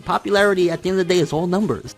Popularity, at the end of the day, is all numbers.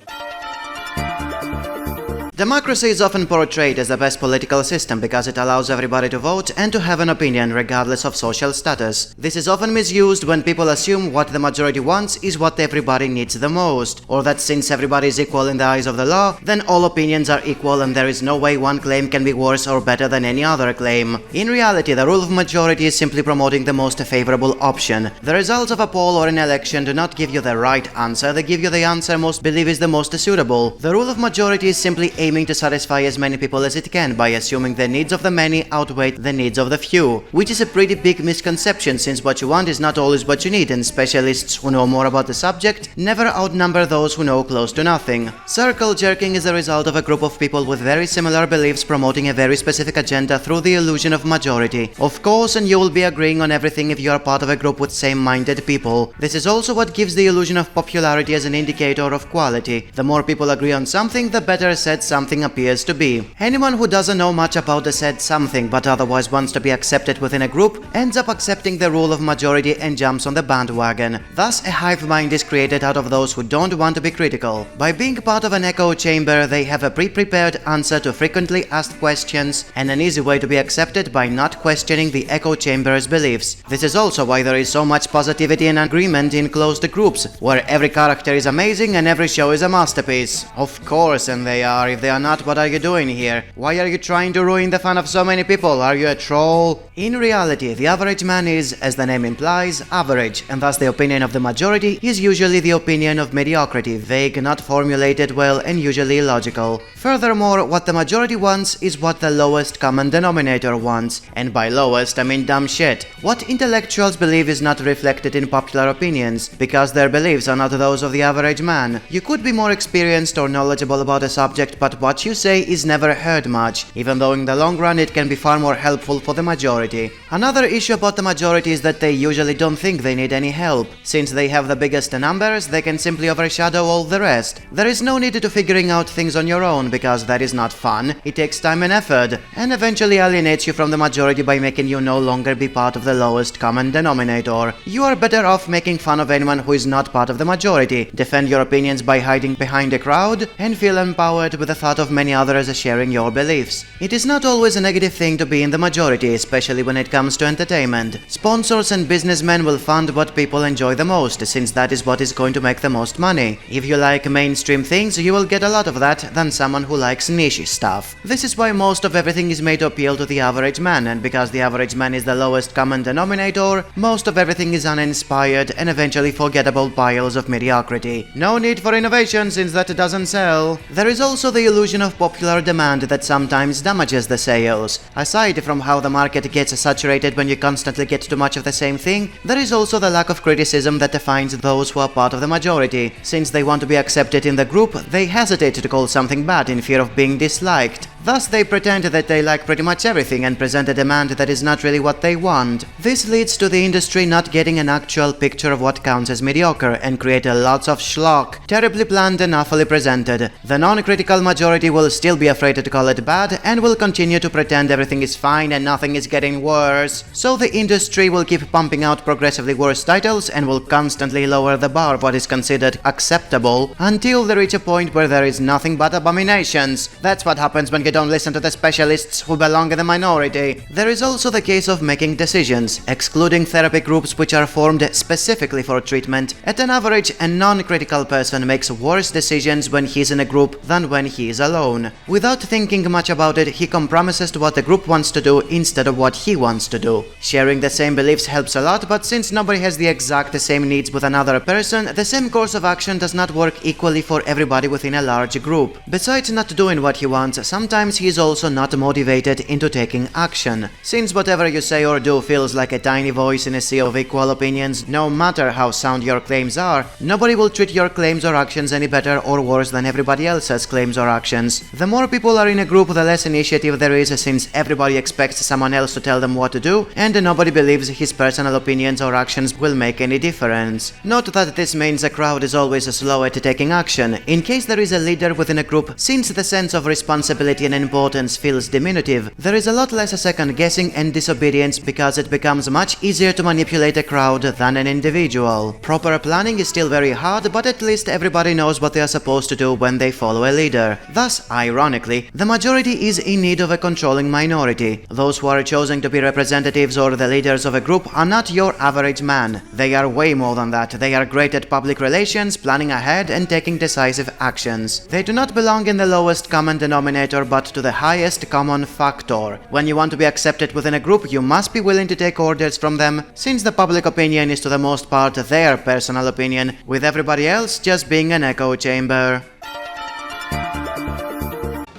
Democracy is often portrayed as the best political system because it allows everybody to vote and to have an opinion regardless of social status. This is often misused when people assume what the majority wants is what everybody needs the most, or that since everybody is equal in the eyes of the law, then all opinions are equal and there is no way one claim can be worse or better than any other claim. In reality, the rule of majority is simply promoting the most favorable option. The results of a poll or an election do not give you the right answer, they give you the answer most believe is the most suitable. The rule of majority is simply aiming to satisfy as many people as it can by assuming the needs of the many outweigh the needs of the few, which is a pretty big misconception since what you want is not always what you need, and specialists who know more about the subject never outnumber those who know close to nothing. Circle jerking is the result of a group of people with very similar beliefs promoting a very specific agenda through the illusion of majority. Of course, and you will be agreeing on everything if you are part of a group with same-minded people. This is also what gives the illusion of popularity as an indicator of quality. The more people agree on something, the better said something appears to be. Anyone who doesn't know much about the said something but otherwise wants to be accepted within a group ends up accepting the rule of majority and jumps on the bandwagon. Thus, a hive mind is created out of those who don't want to be critical. By being part of an echo chamber, they have a pre-prepared answer to frequently asked questions and an easy way to be accepted by not questioning the echo chamber's beliefs. This is also why there is so much positivity and agreement in closed groups, where every character is amazing and every show is a masterpiece. Of course, and they are. If they are not, what are you doing here? Why are you trying to ruin the fun of so many people? Are you a troll? In reality, the average man is, as the name implies, average, and thus the opinion of the majority is usually the opinion of mediocrity, vague, not formulated well, and usually illogical. Furthermore, what the majority wants is what the lowest common denominator wants, and by lowest I mean dumb shit. What intellectuals believe is not reflected in popular opinions, because their beliefs are not those of the average man. You could be more experienced or knowledgeable about a subject, but what you say is never heard much, even though in the long run it can be far more helpful for the majority. Another issue about the majority is that they usually don't think they need any help. Since they have the biggest numbers, they can simply overshadow all the rest. There is no need to figuring out things on your own, because that is not fun, it takes time and effort, and eventually alienates you from the majority by making you no longer be part of the lowest common denominator. You are better off making fun of anyone who is not part of the majority, defend your opinions by hiding behind a crowd, and feel empowered with the thought of many others sharing your beliefs. It is not always a negative thing to be in the majority, especially when it comes to entertainment. Sponsors and businessmen will fund what people enjoy the most, since that is what is going to make the most money. If you like mainstream things, you will get a lot of that than someone who likes niche stuff. This is why most of everything is made to appeal to the average man, and because the average man is the lowest common denominator, most of everything is uninspired and eventually forgettable piles of mediocrity. No need for innovation since that doesn't sell. There is also the illusion of popular demand that sometimes damages the sales. Aside from how the market gets saturated when you constantly get too much of the same thing, there is also the lack of criticism that defines those who are part of the majority. Since they want to be accepted in the group, they hesitate to call something bad in fear of being disliked. Thus, they pretend that they like pretty much everything and present a demand that is not really what they want. This leads to the industry not getting an actual picture of what counts as mediocre and create lots of schlock, terribly planned and awfully presented. The non-critical majority will still be afraid to call it bad and will continue to pretend everything is fine and nothing is getting worse. So the industry will keep pumping out progressively worse titles and will constantly lower the bar of what is considered acceptable until they reach a point where there is nothing but abominations. That's what happens when you don't listen to the specialists who belong in the minority. There is also the case of making decisions, excluding therapy groups which are formed specifically for treatment. At an average, a non-critical person makes worse decisions when he's in a group than when he is alone. Without thinking much about it, he compromises to what the group wants to do instead of what he wants to do. Sharing the same beliefs helps a lot, but since nobody has the exact same needs with another person, the same course of action does not work equally for everybody within a large group. Besides not doing what he wants, sometimes he is also not motivated into taking action. Since whatever you say or do feels like a tiny voice in a sea of equal opinions, no matter how sound your claims are, nobody will treat your claims or actions any better or worse than everybody else's claims or actions. The more people are in a group, the less initiative there is, since everybody expects someone else to tell them what to do, and nobody believes his personal opinions or actions will make any difference. Note that this means a crowd is always slow at taking action. In case there is a leader within a group, since the sense of responsibility and importance feels diminutive, there is a lot less second guessing and disobedience because it becomes much easier to manipulate a crowd than an individual. Proper planning is still very hard, but at least everybody knows what they are supposed to do when they follow a leader. Thus, ironically, the majority is in need of a controlling minority. Those who are chosen to be representatives or the leaders of a group are not your average man. They are way more than that. They are great at public relations, planning ahead, and taking decisive actions. They do not belong in the lowest common denominator, but to the highest common factor. When you want to be accepted within a group, you must be willing to take orders from them, since the public opinion is to the most part their personal opinion, with everybody else just being an echo chamber.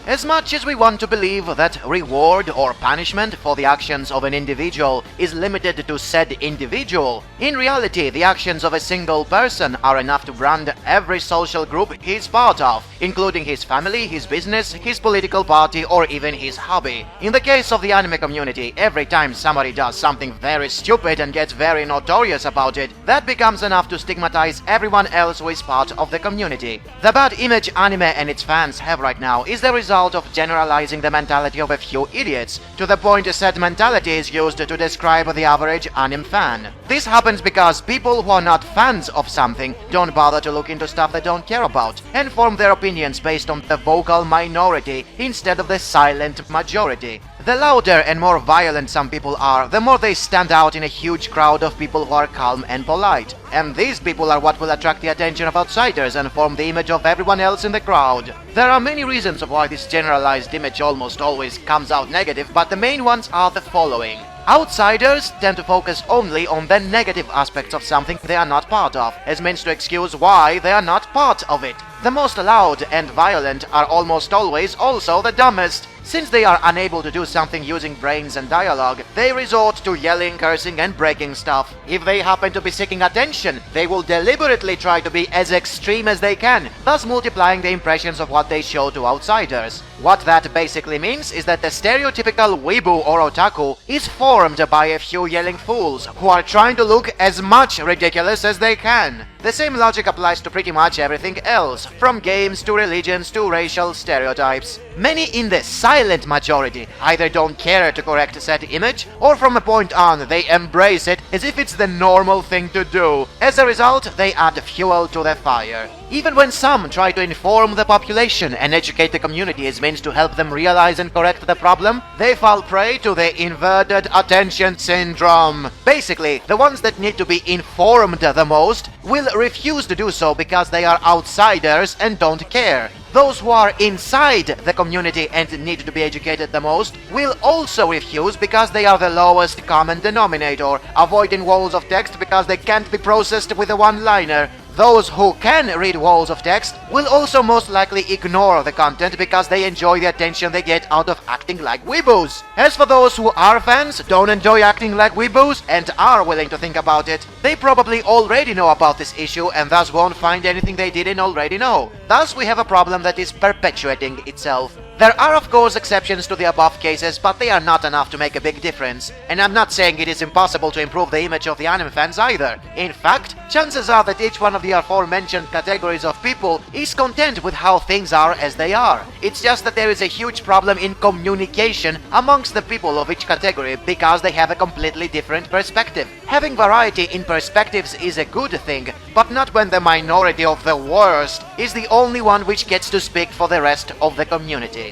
As much as we want to believe that reward or punishment for the actions of an individual is limited to said individual, in reality the actions of a single person are enough to brand every social group he's part of, including his family, his business, his political party, or even his hobby. In the case of the anime community, every time somebody does something very stupid and gets very notorious about it, that becomes enough to stigmatize everyone else who is part of the community. The bad image anime and its fans have right now is the result of generalizing the mentality of a few idiots, to the point said mentality is used to describe the average anime fan. This happens because people who are not fans of something don't bother to look into stuff they don't care about, and form their opinions based on the vocal minority instead of the silent majority. The louder and more violent some people are, the more they stand out in a huge crowd of people who are calm and polite. And these people are what will attract the attention of outsiders and form the image of everyone else in the crowd. There are many reasons why this generalized image almost always comes out negative, but the main ones are the following. Outsiders tend to focus only on the negative aspects of something they are not part of, as means to excuse why they are not part of it. The most loud and violent are almost always also the dumbest. Since they are unable to do something using brains and dialogue, they resort to yelling, cursing, and breaking stuff. If they happen to be seeking attention, they will deliberately try to be as extreme as they can, thus multiplying the impressions of what they show to outsiders. What that basically means is that the stereotypical weeaboo or otaku is formed by a few yelling fools who are trying to look as much ridiculous as they can. The same logic applies to pretty much everything else, from games to religions to racial stereotypes. Many in the silent majority either don't care to correct said image, or from a point on they embrace it as if it's the normal thing to do. As a result, they add fuel to the fire. Even when some try to inform the population and educate the community as means to help them realize and correct the problem, they fall prey to the inverted attention syndrome. Basically, the ones that need to be informed the most will refuse to do so because they are outsiders and don't care. Those who are inside the community and need to be educated the most will also refuse because they are the lowest common denominator, avoiding walls of text because they can't be processed with a one-liner. Those who can read walls of text will also most likely ignore the content because they enjoy the attention they get out of acting like weeboos. As for those who are fans, don't enjoy acting like weeboos, and are willing to think about it, they probably already know about this issue and thus won't find anything they didn't already know. Thus we have a problem that is perpetuating itself. There are of course exceptions to the above cases, but they are not enough to make a big difference. And I'm not saying it is impossible to improve the image of the anime fans either. In fact, chances are that each one of the aforementioned categories of people is content with how things are as they are. It's just that there is a huge problem in communication amongst the people of each category because they have a completely different perspective. Having variety in perspectives is a good thing, but not when the minority of the worst is the only one which gets to speak for the rest of the community.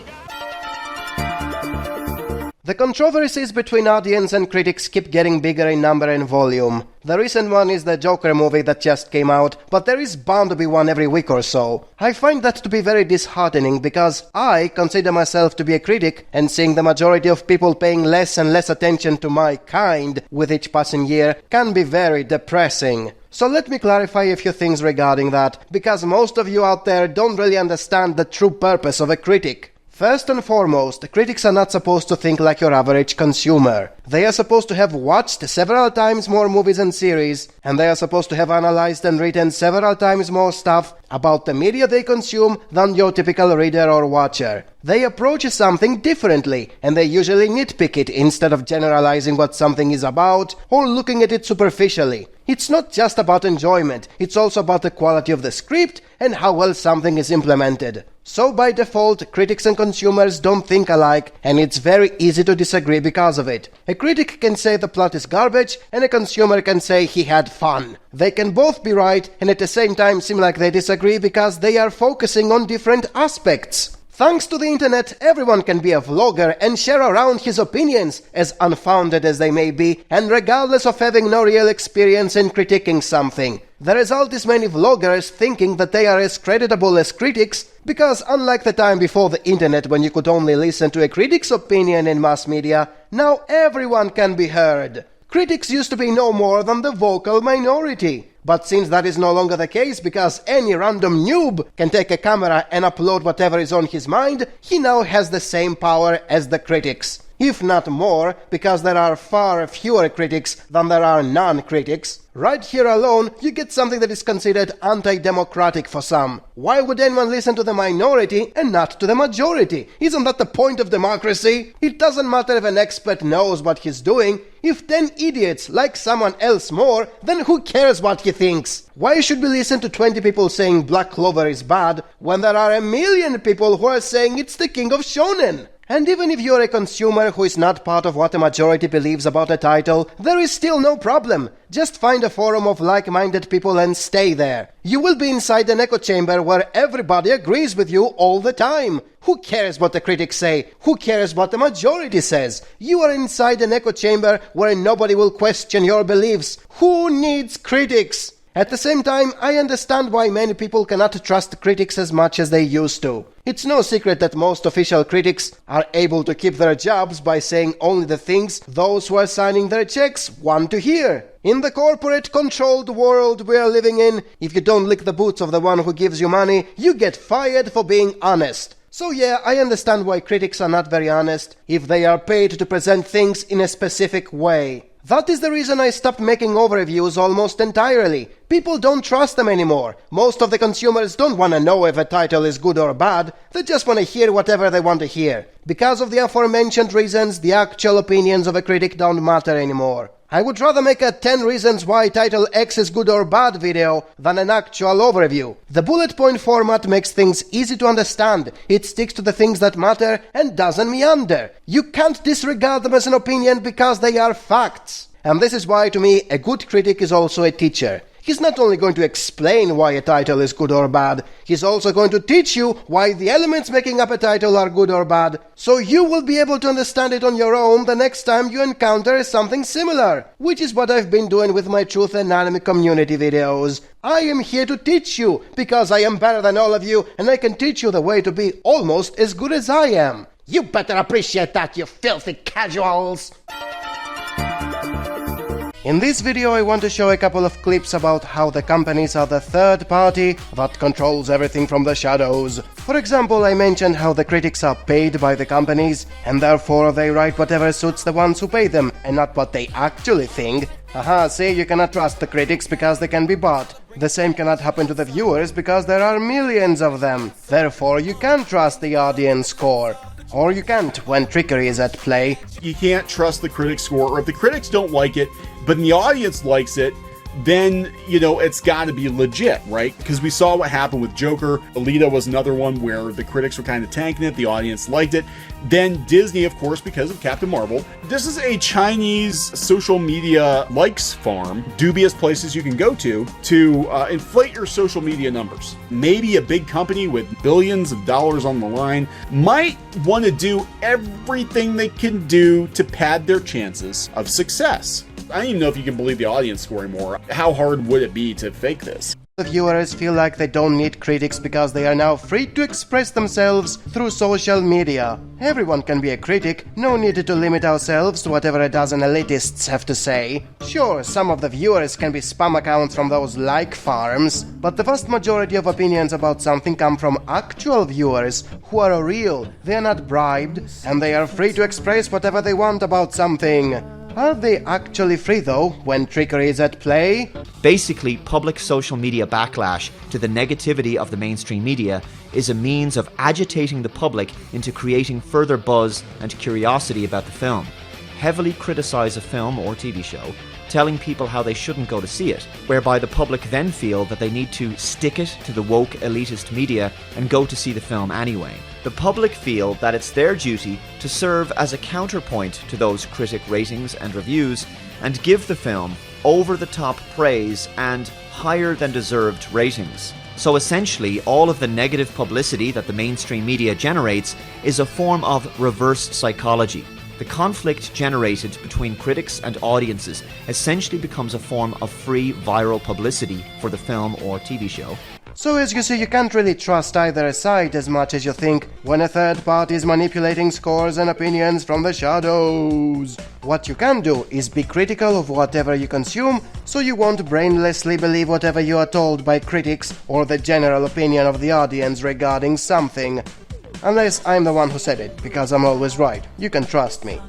The controversies between audience and critics keep getting bigger in number and volume. The recent one is the Joker movie that just came out, but there is bound to be one every week or so. I find that to be very disheartening because I consider myself to be a critic, and seeing the majority of people paying less and less attention to my kind with each passing year can be very depressing. So let me clarify a few things regarding that, because most of you out there don't really understand the true purpose of a critic. First and foremost, critics are not supposed to think like your average consumer. They are supposed to have watched several times more movies and series, and they are supposed to have analyzed and written several times more stuff about the media they consume than your typical reader or watcher. They approach something differently, and they usually nitpick it instead of generalizing what something is about or looking at it superficially. It's not just about enjoyment, it's also about the quality of the script and how well something is implemented. So by default, critics and consumers don't think alike, and it's very easy to disagree because of it. A critic can say the plot is garbage, and a consumer can say he had fun. They can both be right, and at the same time seem like they disagree because they are focusing on different aspects. Thanks to the internet, everyone can be a vlogger and share around his opinions, as unfounded as they may be, and regardless of having no real experience in critiquing something. The result is many vloggers thinking that they are as creditable as critics, because unlike the time before the internet when you could only listen to a critic's opinion in mass media, now everyone can be heard. Critics used to be no more than the vocal minority. But since that is no longer the case because any random noob can take a camera and upload whatever is on his mind, he now has the same power as the critics. If not more, because there are far fewer critics than there are non-critics. Right here alone, you get something that is considered anti-democratic for some. Why would anyone listen to the minority and not to the majority? Isn't that the point of democracy? It doesn't matter if an expert knows what he's doing. If 10 idiots like someone else more, then who cares what he thinks? Why should we listen to 20 people saying Black Clover is bad when there are a million people who are saying it's the king of shonen? And even if you're a consumer who is not part of what a majority believes about a title, there is still no problem. Just find a forum of like-minded people and stay there. You will be inside an echo chamber where everybody agrees with you all the time. Who cares what the critics say? Who cares what the majority says? You are inside an echo chamber where nobody will question your beliefs. Who needs critics? At the same time, I understand why many people cannot trust critics as much as they used to. It's no secret that most official critics are able to keep their jobs by saying only the things those who are signing their checks want to hear. In the corporate-controlled world we are living in, if you don't lick the boots of the one who gives you money, you get fired for being honest. So yeah, I understand why critics are not very honest if they are paid to present things in a specific way. That is the reason I stopped making overviews almost entirely. People don't trust them anymore. Most of the consumers don't want to know if a title is good or bad. They just want to hear whatever they want to hear. Because of the aforementioned reasons, the actual opinions of a critic don't matter anymore. I would rather make a 10 reasons why title X is good or bad video than an actual overview. The bullet point format makes things easy to understand. It sticks to the things that matter and doesn't meander. You can't disregard them as an opinion because they are facts. And this is why, to me, a good critic is also a teacher. He's not only going to explain why a title is good or bad, he's also going to teach you why the elements making up a title are good or bad, so you will be able to understand it on your own the next time you encounter something similar, which is what I've been doing with my Truth and Anime community videos. I am here to teach you, because I am better than all of you, and I can teach you the way to be almost as good as I am. You better appreciate that, you filthy casuals! In this video I want to show a couple of clips about how the companies are the third party that controls everything from the shadows. For example, I mentioned how the critics are paid by the companies, and therefore they write whatever suits the ones who pay them, and not what they actually think. Aha, see, you cannot trust the critics because they can be bought. The same cannot happen to the viewers because there are millions of them. Therefore, you can trust the audience score. Or you can't when trickery is at play. You can't trust the critic score, or if the critics don't like it, but the audience likes it, then, you know, it's got to be legit, right? Because we saw what happened with Joker. Alita was another one where the critics were kind of tanking it, the audience liked it. Then Disney, of course, because of Captain Marvel. This is a Chinese social media likes farm, dubious places you can go to inflate your social media numbers. Maybe a big company with billions of dollars on the line might want to do everything they can do to pad their chances of success. I don't even know if you can believe the audience score anymore. How hard would it be to fake this? The viewers feel like they don't need critics because they are now free to express themselves through social media. Everyone can be a critic, no need to limit ourselves to whatever a dozen elitists have to say. Sure, some of the viewers can be spam accounts from those like farms, but the vast majority of opinions about something come from actual viewers who are real, they are not bribed, and they are free to express whatever they want about something. Are they actually free though, when trickery is at play? Basically, public social media backlash to the negativity of the mainstream media is a means of agitating the public into creating further buzz and curiosity about the film. Heavily criticize a film or TV show, telling people how they shouldn't go to see it, whereby the public then feel that they need to stick it to the woke elitist media and go to see the film anyway. The public feel that it's their duty to serve as a counterpoint to those critic ratings and reviews and give the film over-the-top praise and higher than deserved ratings. So essentially, all of the negative publicity that the mainstream media generates is a form of reverse psychology. The conflict generated between critics and audiences essentially becomes a form of free viral publicity for the film or TV show. So as you see, you can't really trust either side as much as you think when a third party is manipulating scores and opinions from the shadows. What you can do is be critical of whatever you consume, so you won't brainlessly believe whatever you are told by critics or the general opinion of the audience regarding something. Unless I'm the one who said it, because I'm always right. You can trust me.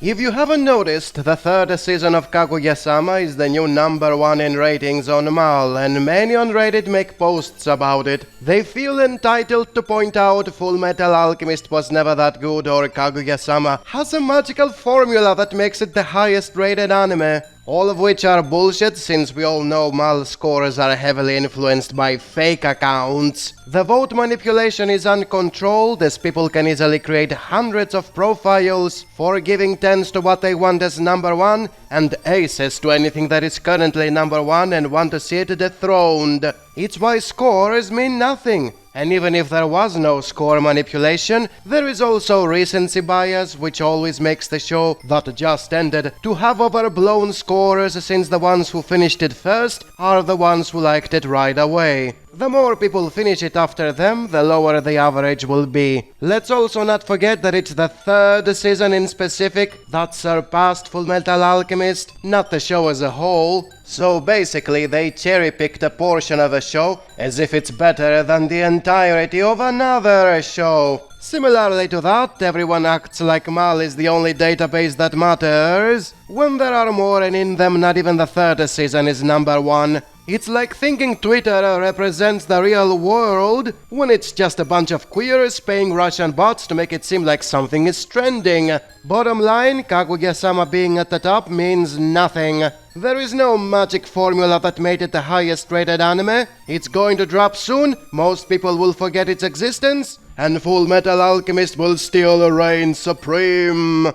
If you haven't noticed, the third season of Kaguya-sama is the new #1 in ratings on Mal, and many on Reddit make posts about it. They feel entitled to point out Full Metal Alchemist was never that good, or Kaguya-sama has a magical formula that makes it the highest rated anime. All of which are bullshit, since we all know Mal scores are heavily influenced by fake accounts. The vote manipulation is uncontrolled, as people can easily create hundreds of profiles for giving 10s to what they want as #1 and aces to anything that is currently #1 and want to see it dethroned. It's why scores mean nothing. And even if there was no score manipulation, there is also recency bias, which always makes the show that just ended to have overblown scores, since the ones who finished it first are the ones who liked it right away. The more people finish it after them, the lower the average will be. Let's also not forget that it's the third season in specific that surpassed Fullmetal Alchemist, not the show as a whole. So basically they cherry-picked a portion of a show as if it's better than the entirety of another show. Similarly to that, everyone acts like Mal is the only database that matters, when there are more, and in them not even the third season is #1. It's like thinking Twitter represents the real world, when it's just a bunch of queers paying Russian bots to make it seem like something is trending. Bottom line, Kaguya-sama being at the top means nothing. There is no magic formula that made it the highest rated anime. It's going to drop soon, most people will forget its existence, and Full Metal Alchemist will still reign supreme.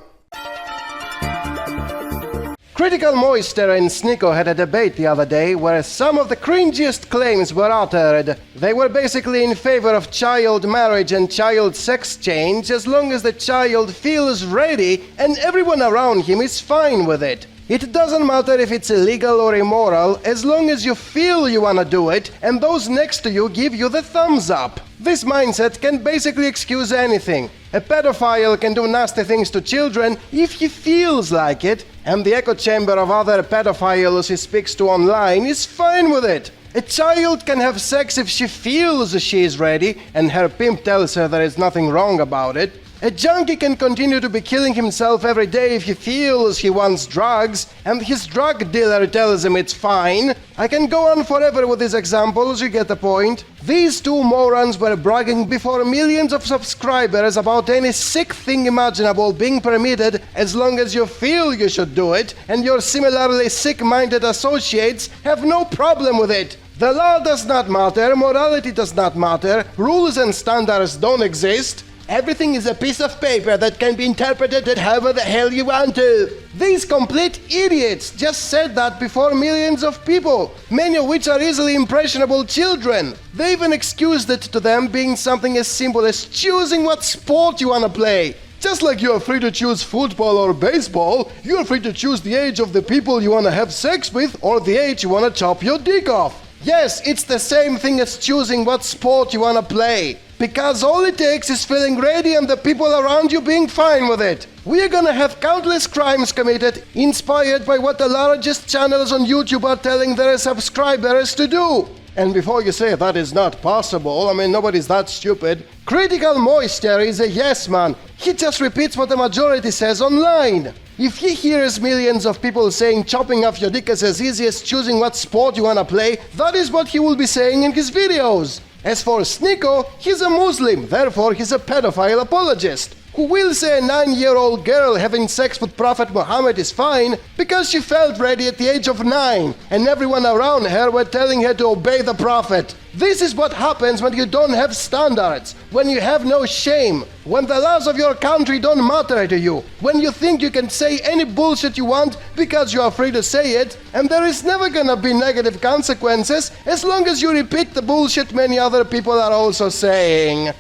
Critical Moister and Sneeko had a debate the other day where some of the cringiest claims were uttered. They were basically in favor of child marriage and child sex change as long as the child feels ready and everyone around him is fine with it. It doesn't matter if it's illegal or immoral, as long as you feel you wanna do it and those next to you give you the thumbs up. This mindset can basically excuse anything. A pedophile can do nasty things to children if he feels like it, and the echo chamber of other pedophiles he speaks to online is fine with it. A child can have sex if she feels she is ready and her pimp tells her there is nothing wrong about it. A junkie can continue to be killing himself every day if he feels he wants drugs, and his drug dealer tells him it's fine. I can go on forever with these examples, you get the point. These two morons were bragging before millions of subscribers about any sick thing imaginable being permitted as long as you feel you should do it, and your similarly sick-minded associates have no problem with it. The law does not matter, morality does not matter, rules and standards don't exist. Everything is a piece of paper that can be interpreted however the hell you want to. These complete idiots just said that before millions of people, many of which are easily impressionable children. They even excused it to them being something as simple as choosing what sport you want to play. Just like you are free to choose football or baseball, you are free to choose the age of the people you want to have sex with or the age you want to chop your dick off. Yes, it's the same thing as choosing what sport you want to play. Because all it takes is feeling ready and the people around you being fine with it. We are gonna have countless crimes committed, inspired by what the largest channels on YouTube are telling their subscribers to do. And before you say that is not possible, I mean, nobody's that stupid. Critical Moisture is a yes man. He just repeats what the majority says online. If he hears millions of people saying chopping off your dick is as easy as choosing what sport you wanna play, that is what he will be saying in his videos. As for Sneeko, he's a Muslim, therefore he's a pedophile apologist, who will say a 9-year-old girl having sex with Prophet Muhammad is fine because she felt ready at the age of 9 and everyone around her were telling her to obey the Prophet. This is what happens when you don't have standards, when you have no shame, when the laws of your country don't matter to you, when you think you can say any bullshit you want because you are free to say it, and there is never gonna be negative consequences as long as you repeat the bullshit many other people are also saying.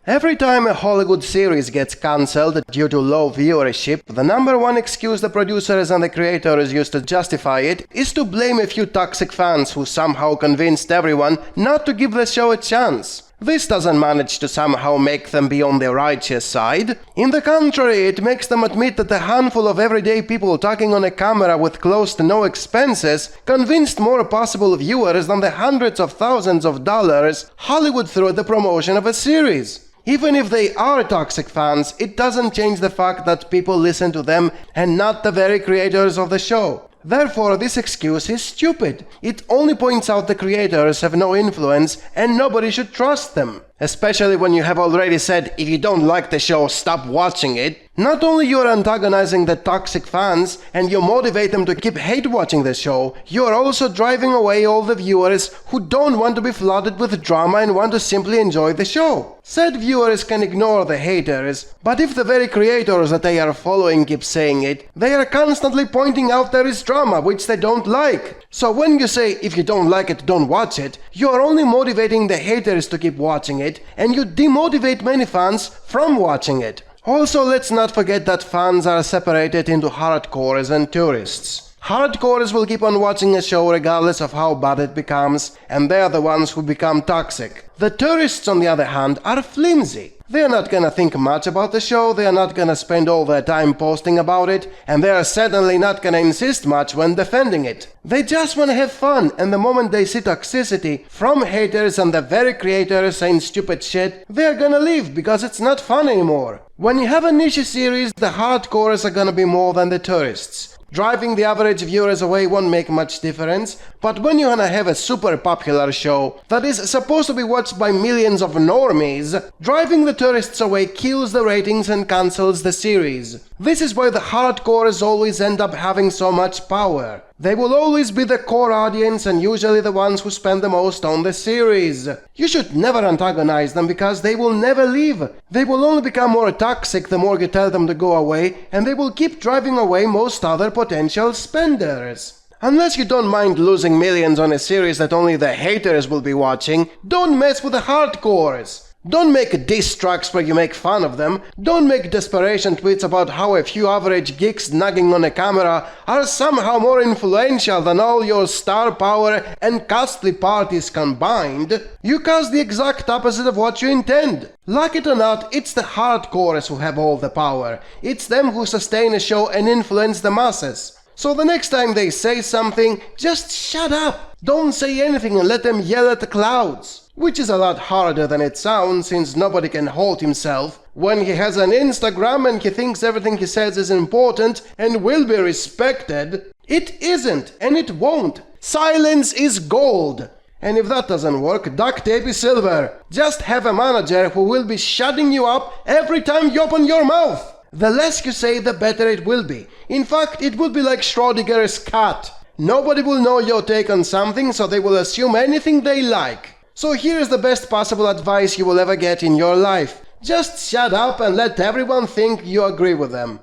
Every time a Hollywood series gets cancelled due to low viewership, the number one excuse the producers and the creators use to justify it is to blame a few toxic fans who somehow convinced everyone not to give the show a chance. This doesn't manage to somehow make them be on the righteous side. In the contrary, it makes them admit that a handful of everyday people talking on a camera with close to no expenses convinced more possible viewers than the hundreds of thousands of dollars Hollywood threw at the promotion of a series. Even if they are toxic fans, it doesn't change the fact that people listen to them and not the very creators of the show. Therefore, this excuse is stupid. It only points out the creators have no influence and nobody should trust them. Especially when you have already said, if you don't like the show, stop watching it. Not only you're antagonizing the toxic fans and you motivate them to keep hate watching the show, you're also driving away all the viewers who don't want to be flooded with drama and want to simply enjoy the show. Said viewers can ignore the haters, but if the very creators that they are following keep saying it, they are constantly pointing out there is drama which they don't like. So when you say, if you don't like it, don't watch it, you are only motivating the haters to keep watching it, and you demotivate many fans from watching it. Also, let's not forget that fans are separated into hardcores and tourists. Hardcores will keep on watching a show regardless of how bad it becomes, and they are the ones who become toxic. The tourists, on the other hand, are flimsy. They are not gonna think much about the show, they are not gonna spend all their time posting about it, and they are certainly not gonna insist much when defending it. They just wanna have fun, and the moment they see toxicity from haters and the very creators saying stupid shit, they are gonna leave because it's not fun anymore. When you have a niche series, the hardcores are gonna be more than the tourists. Driving the average viewers away won't make much difference, but when you wanna have a super popular show that is supposed to be watched by millions of normies, driving the tourists away kills the ratings and cancels the series. This is why the hardcores always end up having so much power. They will always be the core audience and usually the ones who spend the most on the series. You should never antagonize them because they will never leave. They will only become more toxic the more you tell them to go away, and they will keep driving away most other potential spenders. Unless you don't mind losing millions on a series that only the haters will be watching, don't mess with the hardcores. Don't make diss tracks where you make fun of them. Don't make desperation tweets about how a few average geeks nagging on a camera are somehow more influential than all your star power and costly parties combined. You cause the exact opposite of what you intend. Like it or not, it's the hardcores who have all the power. It's them who sustain a show and influence the masses. So the next time they say something, just shut up. Don't say anything and let them yell at the clouds. Which is a lot harder than it sounds, since nobody can hold himself when he has an Instagram and he thinks everything he says is important and will be respected. It isn't, and it won't. Silence is gold. And if that doesn't work, duct tape is silver. Just have a manager who will be shutting you up every time you open your mouth. The less you say, the better it will be. In fact, it will be like Schrodinger's cat. Nobody will know your take on something, so they will assume anything they like. So here's the best possible advice you will ever get in your life. Just shut up and let everyone think you agree with them.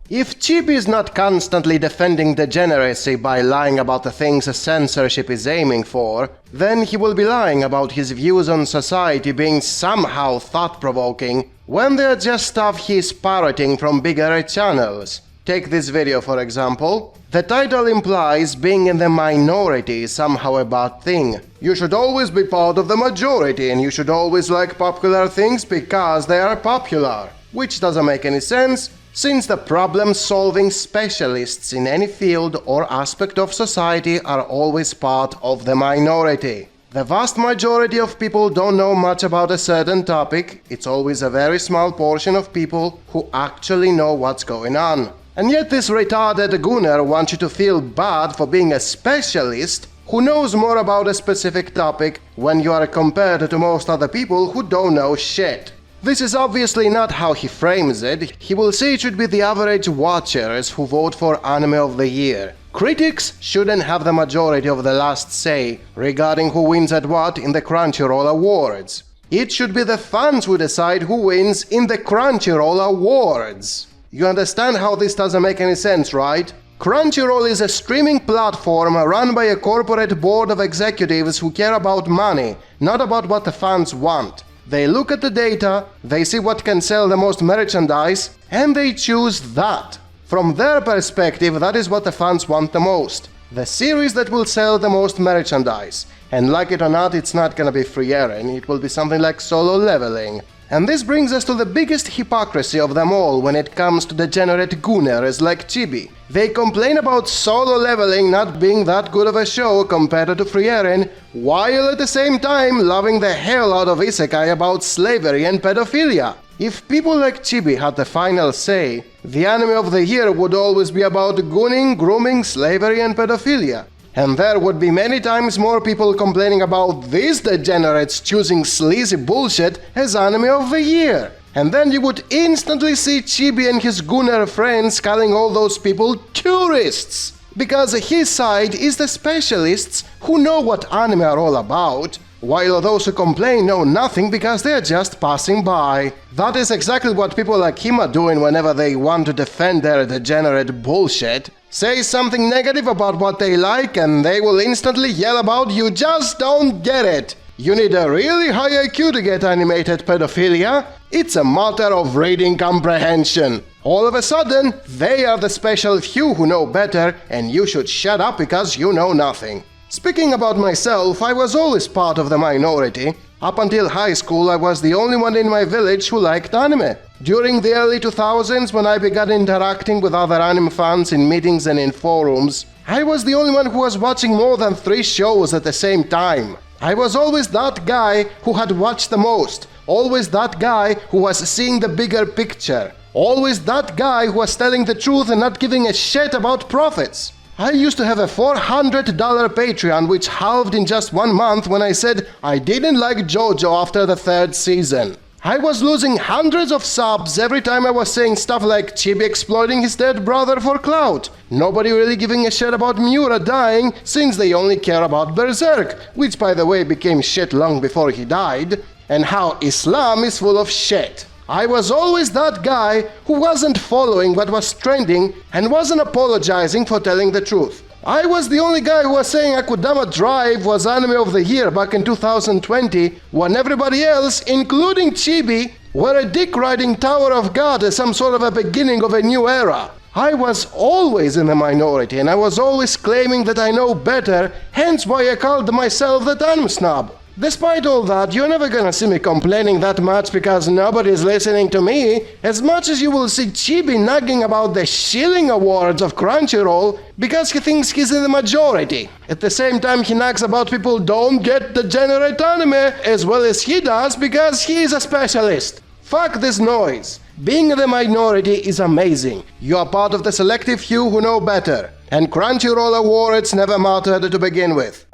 If Chip is not constantly defending degeneracy by lying about the things censorship is aiming for, then he will be lying about his views on society being somehow thought-provoking when they're just stuff he's parroting from bigger channels. Take this video for example. The title implies being in the minority is somehow a bad thing. You should always be part of the majority and you should always like popular things because they are popular. Which doesn't make any sense, since the problem-solving specialists in any field or aspect of society are always part of the minority. The vast majority of people don't know much about a certain topic. It's always a very small portion of people who actually know what's going on. And yet this retarded gunner wants you to feel bad for being a specialist who knows more about a specific topic when you are compared to most other people who don't know shit. This is obviously not how he frames it. He will say it should be the average watchers who vote for Anime of the Year. Critics shouldn't have the majority of the last say regarding who wins at what in the Crunchyroll Awards. It should be the fans who decide who wins in the Crunchyroll Awards. You understand how this doesn't make any sense, right? Crunchyroll is a streaming platform run by a corporate board of executives who care about money, not about what the fans want. They look at the data, they see what can sell the most merchandise, and they choose that. From their perspective, that is what the fans want the most. The series that will sell the most merchandise. And like it or not, it's not gonna be Free Eren, it will be something like Solo Leveling. And this brings us to the biggest hypocrisy of them all when it comes to degenerate gunners like Chibi. They complain about Solo Leveling not being that good of a show compared to Free Eren, while at the same time loving the hell out of isekai about slavery and pedophilia. If people like Chibi had the final say, the Anime of the Year would always be about gunning, grooming, slavery and pedophilia. And there would be many times more people complaining about these degenerates choosing sleazy bullshit as Anime of the Year. And then you would instantly see Chibi and his gunner friends calling all those people tourists. Because his side is the specialists who know what anime are all about, while those who complain know nothing because they're just passing by. That is exactly what people like him are doing whenever they want to defend their degenerate bullshit. Say something negative about what they like and they will instantly yell about "you just don't get it." You need a really high IQ to get animated pedophilia. It's a matter of reading comprehension. All of a sudden, they are the special few who know better, and you should shut up because you know nothing. Speaking about myself, I was always part of the minority. Up until high school, I was the only one in my village who liked anime. During the early 2000s, when I began interacting with other anime fans in meetings and in forums, I was the only one who was watching more than 3 shows at the same time. I was always that guy who had watched the most, always that guy who was seeing the bigger picture, always that guy who was telling the truth and not giving a shit about profits. I used to have a $400 Patreon which halved in just 1 month when I said I didn't like JoJo after the 3rd season. I was losing hundreds of subs every time I was saying stuff like Chibi exploiting his dead brother for clout, nobody really giving a shit about Miura dying since they only care about Berserk, which by the way became shit long before he died, and how Islam is full of shit. I was always that guy who wasn't following what was trending and wasn't apologizing for telling the truth. I was the only guy who was saying Akudama Drive was Anime of the Year back in 2020, when everybody else, including Chibi, were a dick-riding Tower of God as some sort of a beginning of a new era. I was always in the minority and I was always claiming that I know better, hence why I called myself the Anime Snob. Despite all that, you're never gonna see me complaining that much because nobody's listening to me, as much as you will see Chibi nagging about the shilling awards of Crunchyroll because he thinks he's in the majority. At the same time, he nags about people don't get degenerate anime as well as he does because he is a specialist. Fuck this noise. Being in the minority is amazing. You are part of the selective few who know better. And Crunchyroll awards never mattered to begin with.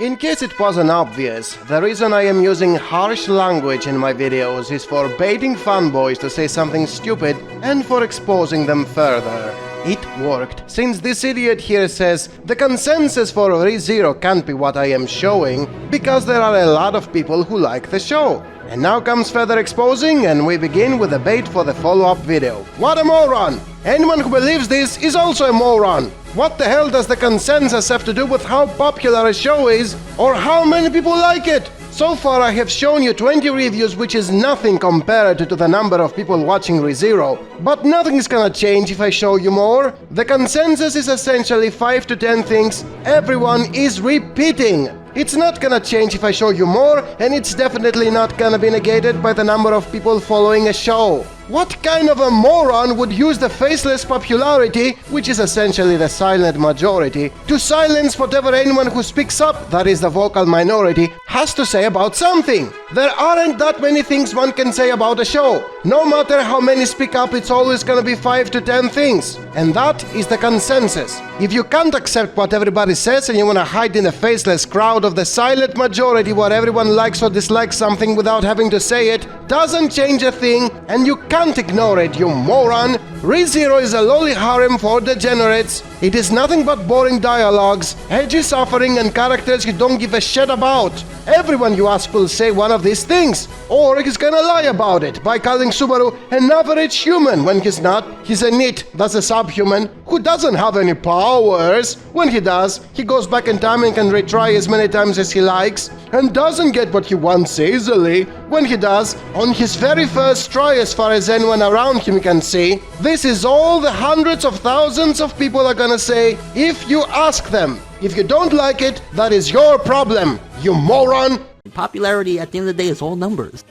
In case it wasn't obvious, the reason I am using harsh language in my videos is for baiting fanboys to say something stupid and for exposing them further. It worked, since this idiot here says the consensus for ReZero can't be what I am showing because there are a lot of people who like the show. And now comes further exposing and we begin with a bait for the follow-up video. What a moron! Anyone who believes this is also a moron! What the hell does the consensus have to do with how popular a show is or how many people like it? So far I have shown you 20 reviews, which is nothing compared to the number of people watching ReZero. But nothing is gonna change if I show you more. The consensus is essentially 5 to 10 things everyone is repeating. It's not gonna change if I show you more, and it's definitely not gonna be negated by the number of people following a show. What kind of a moron would use the faceless popularity, which is essentially the silent majority, to silence whatever anyone who speaks up, that is the vocal minority, has to say about something? There aren't that many things one can say about a show. No matter how many speak up, it's always gonna be 5 to 10 things. And that is the consensus. If you can't accept what everybody says and you wanna hide in the faceless crowd of the silent majority where everyone likes or dislikes something without having to say it, doesn't change a thing, and you can't ignore it, you moron. ReZero is a lolly harem for degenerates. It is nothing but boring dialogues, edgy suffering, and characters you don't give a shit about. Everyone you ask will say one of these things, or he's gonna lie about it by calling Subaru an average human when he's not. He's a NEET, that's a subhuman, who doesn't have any powers. When he does, he goes back in time and can retry as many times as he likes, and doesn't get what he wants easily. When he does, on his very first try as far as anyone around him can see. This is all the hundreds of thousands of people are gonna say if you ask them. If you don't like it, that is your problem, you moron! Popularity at the end of the day is all numbers.